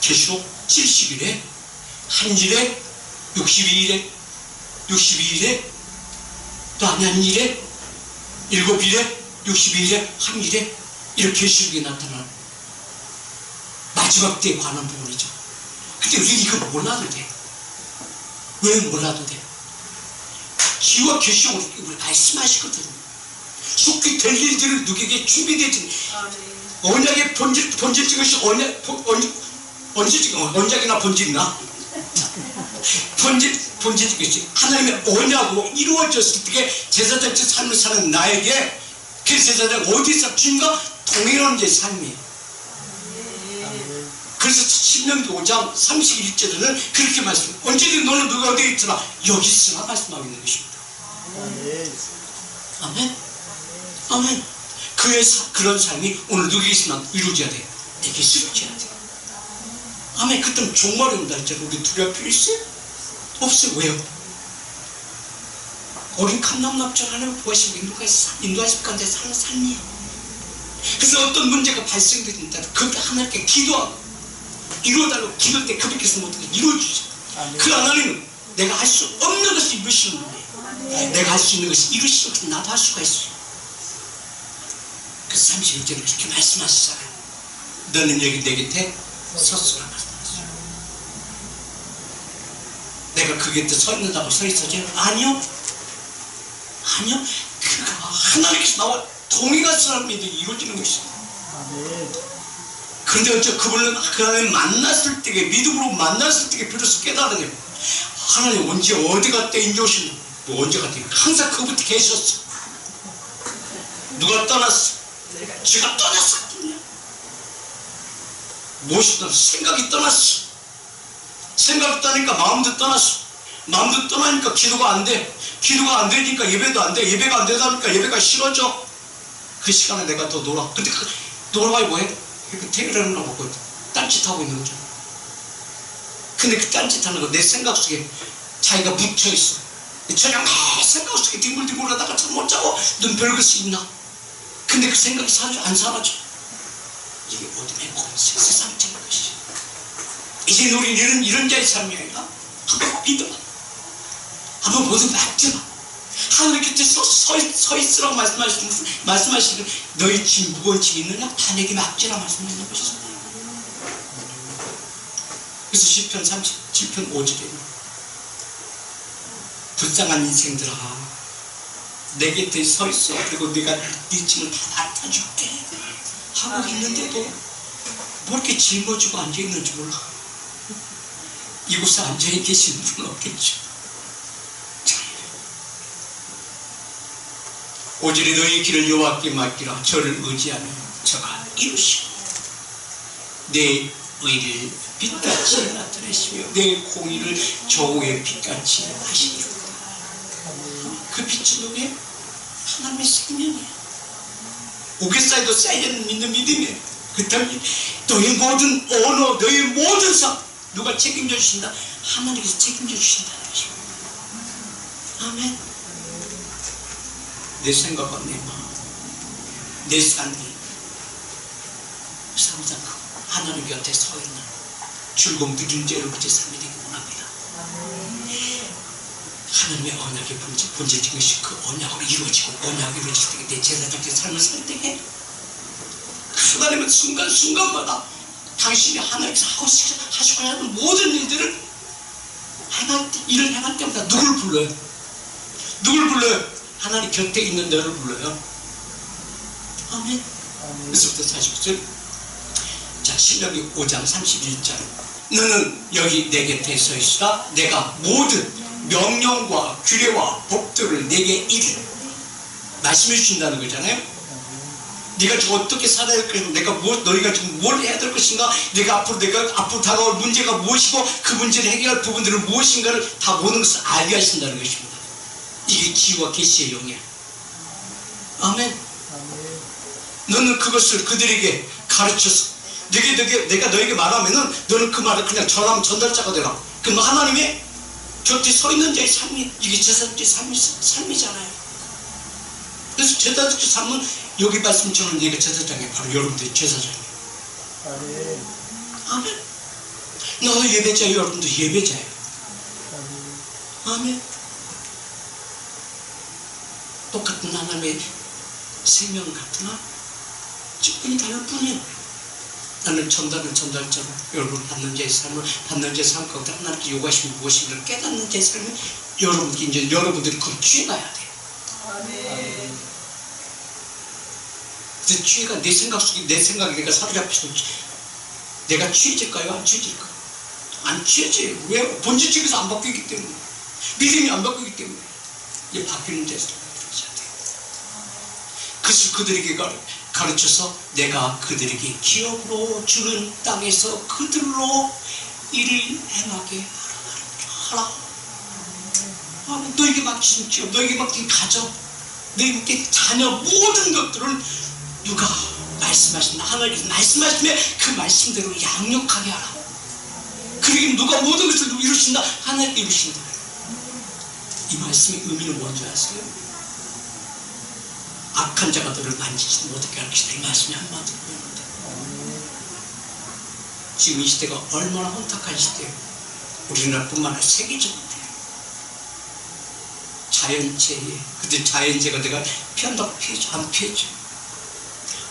계시록 70일에 한일에 62일에 또 한일에 7일에 62일에 한일에 이렇게 계시록이 나타나는 마지막 때에 관한 부분이죠. 근데 우리 이거 몰라도 돼. 왜 몰라도 돼? 기와 계시록을 우리 말씀하시거든요. 속히 될 일들을 누구에게 준비되지. 언약의 본질적인 것이 언약이나 본질이나 본질적인 것이 하나님의 언약으로 이루어졌을 때 제사장적 삶을 사는 나에게 그 제사장 어디서 주님과 동행하는 제 삶이에요. 그래서 신명기 5장 31절에는 그렇게 말씀해요. 언제든 너는 누가 어디에 있으나 여기 있으나 말씀하고 있는 것입니다. 아멘. 아멘. 그런 삶이 오늘 누구에 있으나 이루어져야 돼요. 내게 이루어져야 돼요. 아멘. 그때는 종말이 온다 했잖아요. 우리 두려울 필요 있어요? 없어요. 왜요? 어린 감남납절 하나님 보시고 인도하실 가운데 사는 삶이에요. 그래서 어떤 문제가 발생된다. 그때 하나님께 기도하고 이루어달라고 기도할 때 그분께서 못하게 이루어주죠. 그 하나님은 내가 할 수 없는 것을 이루시는 분이에요. 내가 할 수 있는 것을 이루시는 것을 나도 할 수가 있어요. 그래서 31절에 그렇게 말씀하시잖아요. 너는 여기 내 곁에 섰으라 말씀하시죠. 내가 그 곁에 서 있는다고 서 있어져요? 아니요. 아니요. 그가 하나님께서 나와 동의가 사람이 이루어지는 것입니다. 그런데 어째 그분은 그 하나님 만났을 때에 믿음으로 만났을 때에 비로소 깨달으네요. 하나님 언제 어디 갔다 인제 오신 뭐 언제 갔다 항상 그분한테 계셨어. 누가 떠났어? 제가 떠났었거든요. 무엇이 떠났어? 생각이 떠났어. 생각이 떠나니까 마음도 떠났어. 마음도 떠나니까 기도가 안 돼. 기도가 안 되니까 예배도 안 돼. 예배가 안 되다 보니까 예배가 싫어져. 그 시간에 내가 더 놀아. 근데 그 놀아봐야 뭐해? 그 테레비를 보고 딴짓하고 있는 거죠. 근데 그 딴짓하는 거 내 생각 속에 자기가 묻혀있어. 저녁 생각 속에 뒹굴뒹굴 하다가 잠 못 자고 눈 별것이 있나? 근데 그 생각이 안 사라져. 이게 어둠의 공세 세상적인 것이지. 이제 우리는 이런 자의 삶이 아니라 한번 믿어봐. 한번 모든 맡겨봐. 하나님 곁에 서 있으라고 말씀하시는 너희 짐 무거운 짐 있느냐? 다 내게 맡기라 말씀하시는 것이죠. 그래서 시편 37편 5절에 불쌍한 인생들아 내 곁에 서 있어. 그리고 내가 네 짐을 다 맡아줄게 하고 있는데도 뭐 이렇게 짊어지고 앉아있는지 몰라. 이곳에 앉아계신 분은 없겠죠. 오직 너희 길을 여호와께 맡기라. 저를 의지하며 저가 이루시고 내 의를 빛같이 나타내시며 내 공의를 저우의 빛같이 하시리로다. 그 빛은 누구예요? 하나님의 생명이에요. 우겨싸여도 쌓이는 믿는 믿음이에요. 그 때문에 너희 모든 언어, 너희 모든 삶 누가 책임져 주신다? 하나님께서 책임져 주신다는 것입니다. 아멘. 내 생각과 내 마음, 내 삶이 항상 하나님 곁에 서 있는 즐거움 누린 죄를 그제 삶이 되기 원합니다. 하나님의 언약의 본질적인 것이 그 언약으로 이루어지고 언약이 이루어질 때 내 제사장의 삶을 살 때에 하나님은 순간순간마다 당신이 하나님께서 하시고자 하는 모든 일들을 일을 행할 때마다 누굴 불러요? 누굴 불러요? 하나님 곁에 있는 너를 불러요. 아멘. 그래서부터 49절. 자, 신명기 5장 31절. 너는 여기 내 곁에 서 있으라. 내가 모든 명령과 규례와 법들을 내게 이르. 말씀해 주신다는 거잖아요. 네가 지금 어떻게 살아야 할 것인가, 너희가 지금 뭘 해야 될 것인가, 내가 앞으로 다가올 문제가 무엇이고 그 문제를 해결할 부분들은 무엇인가를 다 모든 것을 알게 하신다는 것입니다. 이게 지혜와 계시의 영이야. 아멘. 너는 그것을 그들에게 가르쳐서 내가 너에게 말하면은 너는 그 말을 그냥 전달자가 되라. 그럼 하나님의 곁에 서 있는 자의 삶이 이게 제사장의 삶이잖아요. 그래서 제사장의 삶은 여기 말씀처럼 네가 제사장이 바로 여러분들이 제사장이에요. 아멘. 너도 예배자예요. 여러분도 예배자예요. 아멘. 똑같은 하나님의 생명 같으나 직분이 다를 뿐이에요. 나는 전달은 전달자로 여러분 받는 자의 삶을 받는 자의 삶 가운데 하나님께 요구하시는 무엇인가를 깨닫는 자의 삶을 여러분들이 그걸 취해가야 돼요. 아멘. 그래서 취해가 내 생각에 내가 사로잡히지. 내가 취해질까요? 안 취해질까요? 안 취해져요. 왜? 본질적에서 안 바뀌기 때문에. 믿음이 안 바뀌기 때문에. 이제 바뀌는 데서 그래서 그들에게 가르쳐서 내가 그들에게 기업으로 주는 땅에서 그들로 일을 행하게 하라. 너에게 맡기신 기업, 너에게 맡긴 가정, 너에게 자녀 모든 것들을 누가 말씀하신다. 하나님께서 말씀하시면 그 말씀대로 양육하게 하라. 그리고 누가 모든 것을 이루신다. 하나님께 이루신다. 이 말씀의 의미는 뭔지 아세요? 악한 자가 너를 만지지 못하게 할 것이다. 이 말씀이 한마디로 보입니다. 지금 이 시대가 얼마나 혼탁한 시대예요. 우리나라뿐만 아니라 세계적으로 자연재해. 근데 자연재해가 내가 피한다고 피해줘? 안 피해줘.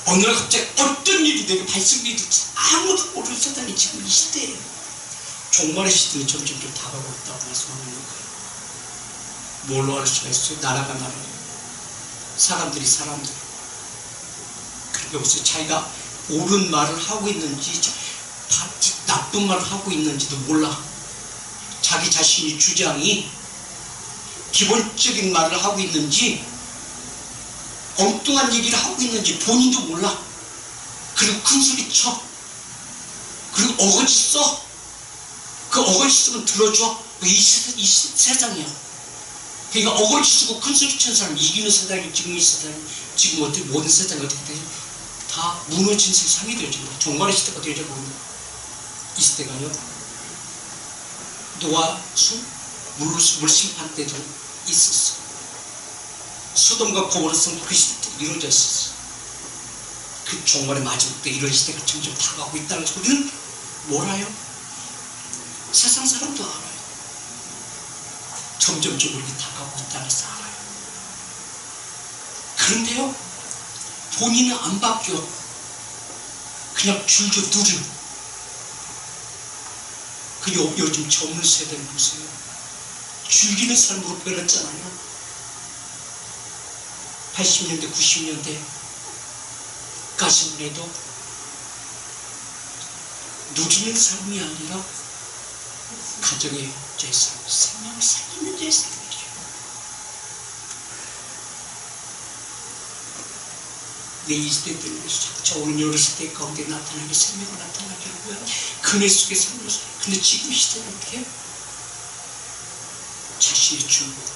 어느 날 갑자기 어떤 일이 내게 발생이 될지 아무도 모르는 세상이 지금 이 시대에 종말의 시대는 점점 좀 다가오고 있다고 말씀하는 거예요. 뭘로 알 수가 있어요? 나라가 나라예요. 사람들이 사람들. 그러니까 무슨 자기가 옳은 말을 하고 있는지 나쁜 말을 하고 있는지도 몰라. 자기 자신이 주장이 기본적인 말을 하고 있는지 엉뚱한 얘기를 하고 있는지 본인도 몰라. 그리고 큰 소리 쳐. 그리고 어거지 써. 그 어거지 쓰면 들어줘. 이 세상이야. 그러니까 어거지 쓰고 큰 소리 친 사람 이기는 세상이 지금 이 세상이 지금 어떻게 모든 세상이 어떻게 되죠? 다 무너진 세상이 되죠. 종말의 시대가 되죠. 이 시대가요. 노아 물심판 때도 있었어. 소돔과 고모라성 그 시대 때 이루어져 있었어. 그 종말의 마지막 때 이런 시대가 점점 다가오고 있다는 것을 우리는 몰라요. 세상 사람도 알아요. 점점 우리가 다가오고 있다는 것을 알아요. 그런데요, 본인은 안 바뀌어. 그냥 줄져 누려. 요즘 젊은 세대를 보세요. 즐기는 삶으로 변했잖아요. 80년대, 90년대까지만 해도 누리는 삶이 아니라 가정의 죄상, 생명을 살리는 죄상이죠. 내 이 시대 때문에 좋은 여러 세대 가운데 나타나게 생명을 나타나게 하고요. 그네 속에 삶을 살아요. 근데 지금 시대는 어떻게 해요? 자신의 중국이에요.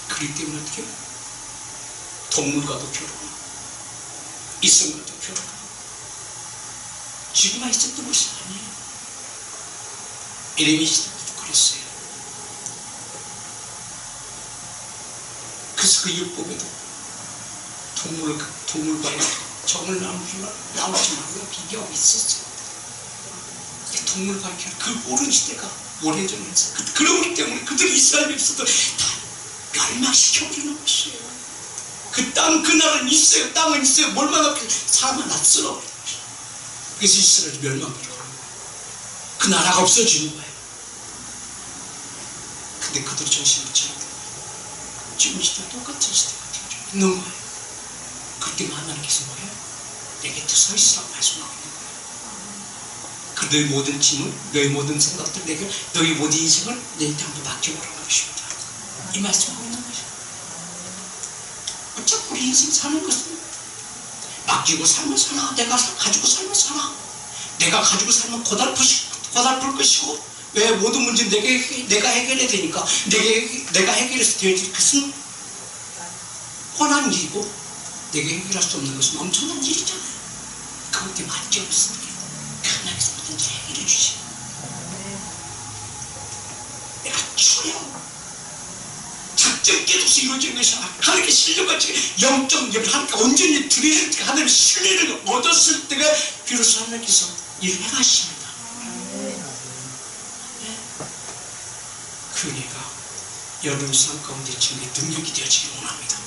그렇기 때문에 어떻게 해요? 동물과도 결혼하고 이성과도 결혼하고 지금만 있었던 것이 아니에요. 에레미 시대도 그랬어요. 그래서 그 율법에도 동물과의 정을 나누지 말고 비교하고 있었어요. 동물과의 결혼, 그 오랜 시대가 오래전에 있어요. 그러기 때문에 그들이 이스라엘 백성들 다 멸망시켜버리는 것이에요. 그 땅, 그 나라는 있어요. 땅은 있어요. 뭘만 없게 사람 하나 쓸어버리는 것이에요. 그래서 이스라엘이 멸망하는 거예요. 그 나라가 없어지는 거예요. 근데 그들이 정신을 차리는 거예요. 지금 시대 똑같은 시대가 있는 거예요. 그때 하나님께서 뭐예요? 내 곁에 서 있으라고 말씀하고 있는 거예요. 그 너희 모든 짐을, 너희 모든 생각들, 너희 모든 인생을 내한테 한번 맡겨보라는 것입니다. 이 말씀하고 있는 거죠. 어차피 우리 인생 사는 것은 맡기고 살면 살아. 내가 가지고 살면 살아. 내가 가지고 살면 고달플 것이고, 왜 모든 문제는 내가 해결해야 되니까 내가 해결해서 되어질 것은 뻔한 일이고, 내가 해결할 수 없는 것은 엄청난 일이잖아요. 그것에 맡겨놓습니다. 하나님께서 모든 일 해결해 주시고, 내가 쳐요. 작정깨도 없이 이루어지는 것이 하나님께 신뢰받지 영적 예배, 하나님께 온전히 드릴 때 하나님의 신뢰를 얻었을 때가 비로소 하나님께서 일을 행하십니다. 그 은혜가 여러분 삶 가운데 지금 능력이 되어지길 원합니다.